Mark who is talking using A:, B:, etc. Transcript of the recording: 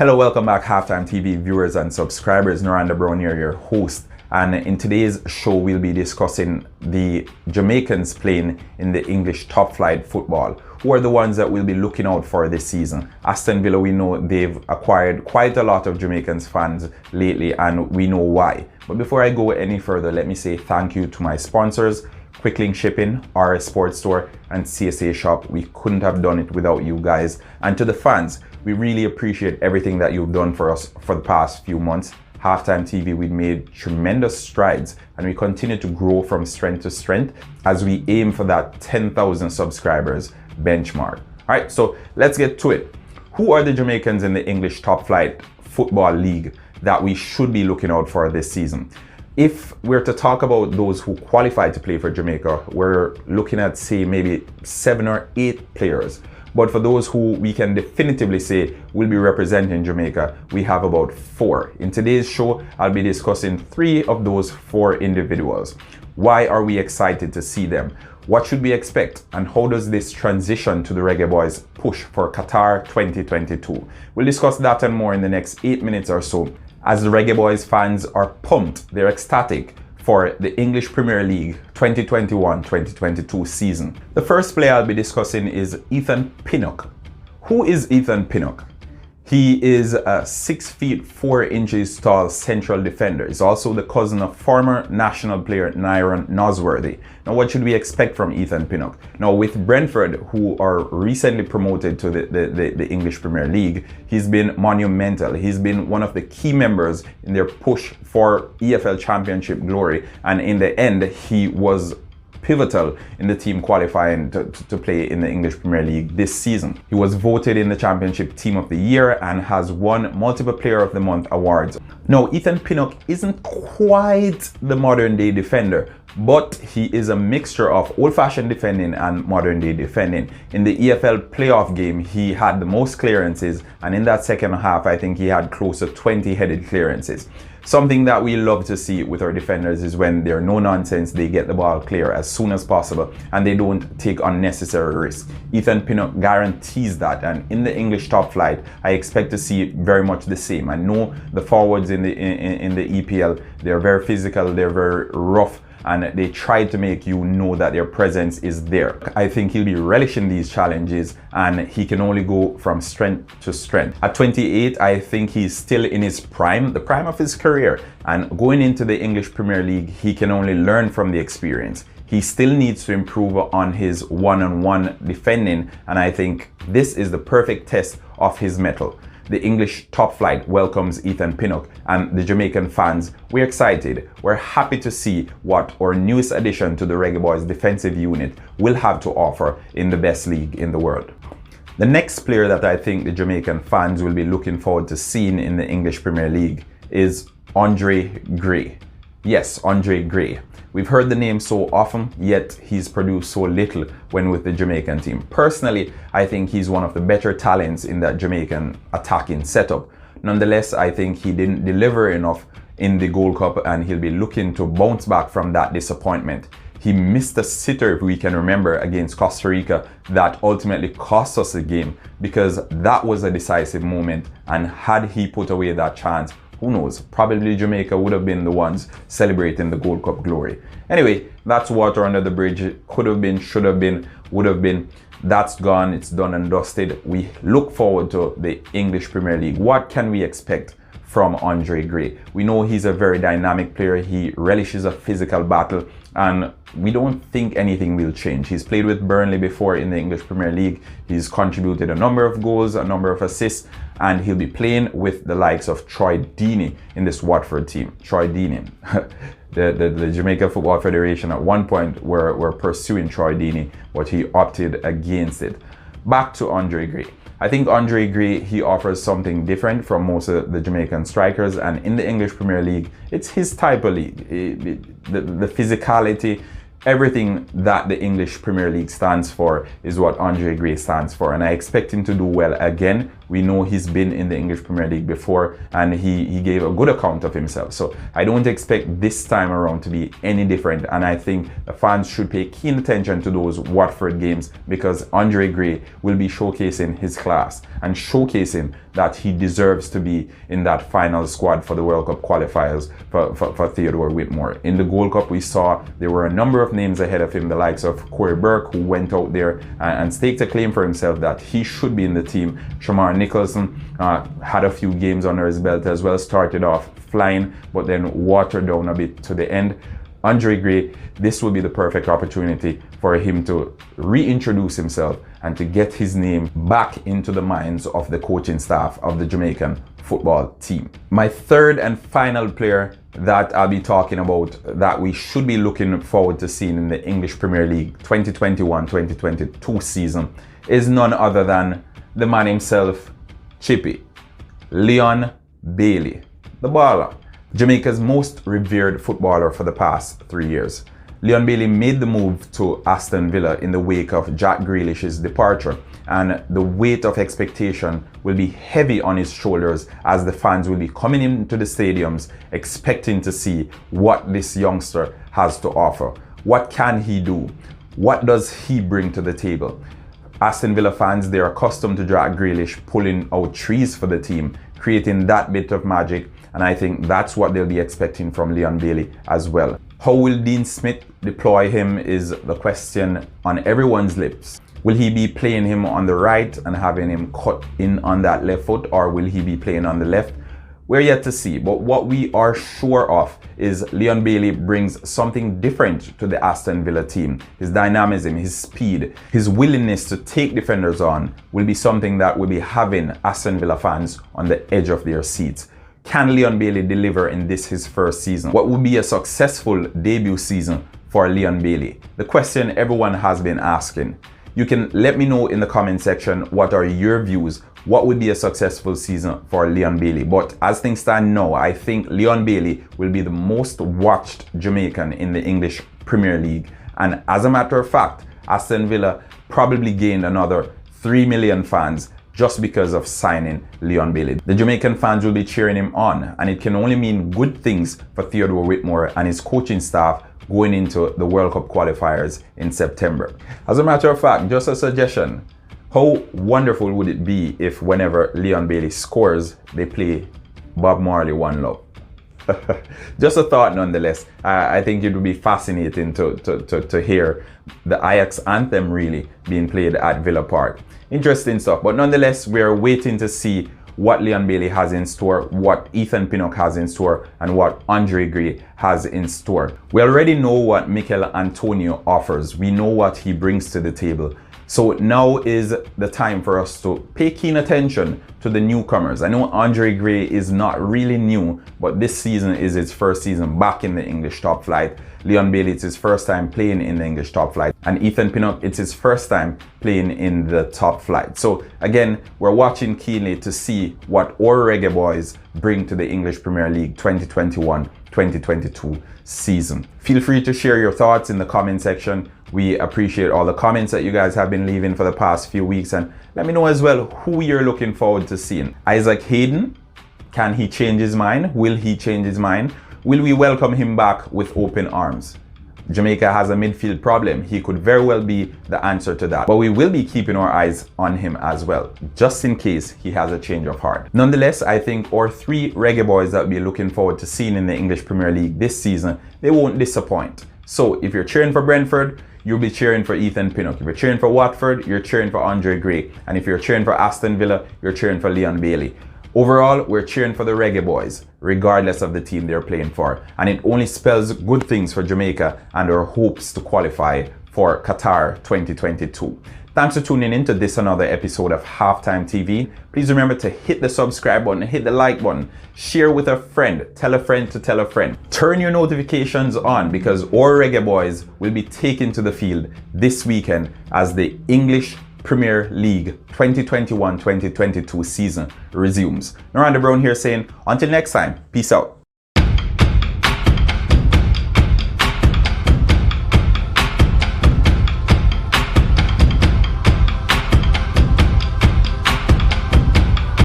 A: Hello, welcome back Halftime TV viewers and subscribers. Noranda Brown here, your host. And in today's show, we'll be discussing the Jamaicans playing in the English top flight football, who are the ones that we'll be looking out for this season. Aston Villa, we know they've acquired quite a lot of Jamaicans fans lately, and we know why. But before I go any further, let me say thank you to my sponsors, Quick Link Shipping, RS Sports Store, and CSA Shop. We couldn't have done it without you guys. And to the fans, we really appreciate everything that you've done for us for the past few months. Halftime TV, we've made tremendous strides and we continue to grow from strength to strength as we aim for that 10,000 subscribers benchmark. All right, so let's get to it. Who are the Jamaicans in the English top flight football league that we should be looking out for this season? If we're to talk about those who qualify to play for Jamaica, we're looking at, say, maybe 7 or 8 players. But for those who we can definitively say will be representing Jamaica, we have about 4. In today's show, I'll be discussing 3 of those 4 individuals. Why are we excited to see them? What should we expect? And how does this transition to the Reggae Boyz push for Qatar 2022? We'll discuss that and more in the next 8 minutes or so, as the Reggae Boyz fans are pumped, they're ecstatic for the English Premier League 2021-2022 season. The first player I'll be discussing is Ethan Pinnock. Who is Ethan Pinnock? He is a 6 feet 4 inches tall central defender. He's also the cousin of former national player Nyron Nosworthy. Now, what should we expect from Ethan Pinnock? Now, with Brentford, who are recently promoted to the English Premier League, he's been monumental. He's been one of the key members in their push for EPL Championship glory. And in the end, he was pivotal in the team qualifying to play in the English Premier League this season. He was voted in the Championship Team of the Year and has won multiple Player of the Month awards. Now, Ethan Pinnock isn't quite the modern day defender, but he is a mixture of old-fashioned defending and modern-day defending. In the EPL playoff game, he had the most clearances, and in that second half, I think he had close to 20 headed clearances. Something that we love to see with our defenders is when they're no nonsense, they get the ball clear as soon as possible and they don't take unnecessary risks. Ethan Pinnock guarantees that, and in the English top flight, I expect to see very much the same. I know the forwards in the EPL, they're very physical, they're very rough, and they try to make you know that their presence is there. I think he'll be relishing these challenges and he can only go from strength to strength. At 28, I think he's still in his prime, the prime of his career. And going into the English Premier League, he can only learn from the experience. He still needs to improve on his one-on-one defending, and I think this is the perfect test of his mettle. The English top flight welcomes Ethan Pinnock, and the Jamaican fans, we're excited. We're happy to see what our newest addition to the Reggae Boyz defensive unit will have to offer in the best league in the world. The next player that I think the Jamaican fans will be looking forward to seeing in the English Premier League is Andre Gray. Yes, Andre Gray. We've heard the name so often, yet he's produced so little when with the Jamaican team. Personally, I think he's one of the better talents in that Jamaican attacking setup. Nonetheless, I think he didn't deliver enough in the Gold Cup and he'll be looking to bounce back from that disappointment. He missed a sitter, if we can remember, against Costa Rica that ultimately cost us the game, because that was a decisive moment, and had he put away that chance, who knows, probably Jamaica would have been the ones celebrating the Gold Cup glory. Anyway, that's water under the bridge. Could have been, should have been, would have been. That's gone, it's done and dusted. We look forward to the English Premier League. What can we expect from Andre Gray? We know he's a very dynamic player. He relishes a physical battle, and we don't think anything will change. He's played with Burnley before in the English Premier League. He's contributed a number of goals, a number of assists, and he'll be playing with the likes of Troy Deeney in this Watford team. Troy Deeney. The Jamaica Football Federation at one point were pursuing Troy Deeney, but he opted against it. Back to Andre Gray. I think Andre Gray, he offers something different from most of the Jamaican strikers, and in the English Premier League, it's his type of league. The physicality, everything that the English Premier League stands for is what Andre Gray stands for, and I expect him to do well again We know he's been in the English Premier League before, and he gave a good account of himself. So I don't expect this time around to be any different, and I think the fans should pay keen attention to those Watford games, because Andre Gray will be showcasing his class and showcasing that he deserves to be in that final squad for the World Cup qualifiers for Theodore Whitmore. In the Gold Cup, we saw there were a number of names ahead of him, the likes of Corey Burke, who went out there and staked a claim for himself that he should be in the team. Shamar Nicholson had a few games under his belt as well, started off flying, but then watered down a bit to the end. Andre Gray, this will be the perfect opportunity for him to reintroduce himself and to get his name back into the minds of the coaching staff of the Jamaican football team. My third and final player that I'll be talking about that we should be looking forward to seeing in the English Premier League 2021-2022 season is none other than the man himself, Chippy, Leon Bailey, the baller. Jamaica's most revered footballer for the past 3 years. Leon Bailey made the move to Aston Villa in the wake of Jack Grealish's departure, and the weight of expectation will be heavy on his shoulders as the fans will be coming into the stadiums expecting to see what this youngster has to offer. What can he do? What does he bring to the table? Aston Villa fans, they're accustomed to Jack Grealish pulling out trees for the team, creating that bit of magic, and I think that's what they'll be expecting from Leon Bailey as well. How will Dean Smith deploy him is the question on everyone's lips. Will he be playing him on the right and having him cut in on that left foot, or will he be playing on the left? We're yet to see, but what we are sure of is Leon Bailey brings something different to the Aston Villa team. His dynamism, his speed, his willingness to take defenders on will be something that will be having Aston Villa fans on the edge of their seats. Can Leon Bailey deliver in this his first season? What would be a successful debut season for Leon Bailey? The question everyone has been asking. You can let me know in the comment section what are your views. What would be a successful season for Leon Bailey? But as things stand now, I think Leon Bailey will be the most watched Jamaican in the English Premier League. And as a matter of fact, Aston Villa probably gained another 3 million fans just because of signing Leon Bailey. The Jamaican fans will be cheering him on, and it can only mean good things for Theodore Whitmore and his coaching staff going into the World Cup qualifiers in September. As a matter of fact, just a suggestion, how wonderful would it be if whenever Leon Bailey scores, they play Bob Marley One Love? Just a thought nonetheless. I think it would be fascinating to hear the Ajax anthem really being played at Villa Park. Interesting stuff, but nonetheless, we're waiting to see what Leon Bailey has in store, what Ethan Pinnock has in store, and what Andre Gray has in store. We already know what Mikel Antonio offers. We know what he brings to the table. So now is the time for us to pay keen attention to the newcomers. I know Andre Gray is not really new, but this season is his first season back in the English top flight. Leon Bailey, it's his first time playing in the English top flight. And Ethan Pinnock, it's his first time playing in the top flight. So again, we're watching keenly to see what our Reggae Boyz bring to the English Premier League 2021-2022 season. Feel free to share your thoughts in the comment section. We appreciate all the comments that you guys have been leaving for the past few weeks, and let me know as well who you're looking forward to seeing. Isaac Hayden, can he change his mind? Will he change his mind? Will we welcome him back with open arms? Jamaica has a midfield problem. He could very well be the answer to that. But we will be keeping our eyes on him as well, just in case he has a change of heart. Nonetheless, I think our 3 Reggae Boyz that we're looking forward to seeing in the English Premier League this season, they won't disappoint. So if you're cheering for Brentford, you'll be cheering for Ethan Pinnock. If you're cheering for Watford, you're cheering for Andre Gray. And if you're cheering for Aston Villa, you're cheering for Leon Bailey. Overall, we're cheering for the Reggae Boyz, regardless of the team they're playing for. And it only spells good things for Jamaica and our hopes to qualify for Qatar 2022. Thanks for tuning in to this another episode of Halftime TV. Please remember to hit the subscribe button, hit the like button, share with a friend, tell a friend to tell a friend. Turn your notifications on because our Reggae Boyz will be taken to the field this weekend as the English Premier League 2021-2022 season resumes. Noranda Brown here saying, until next time, peace out.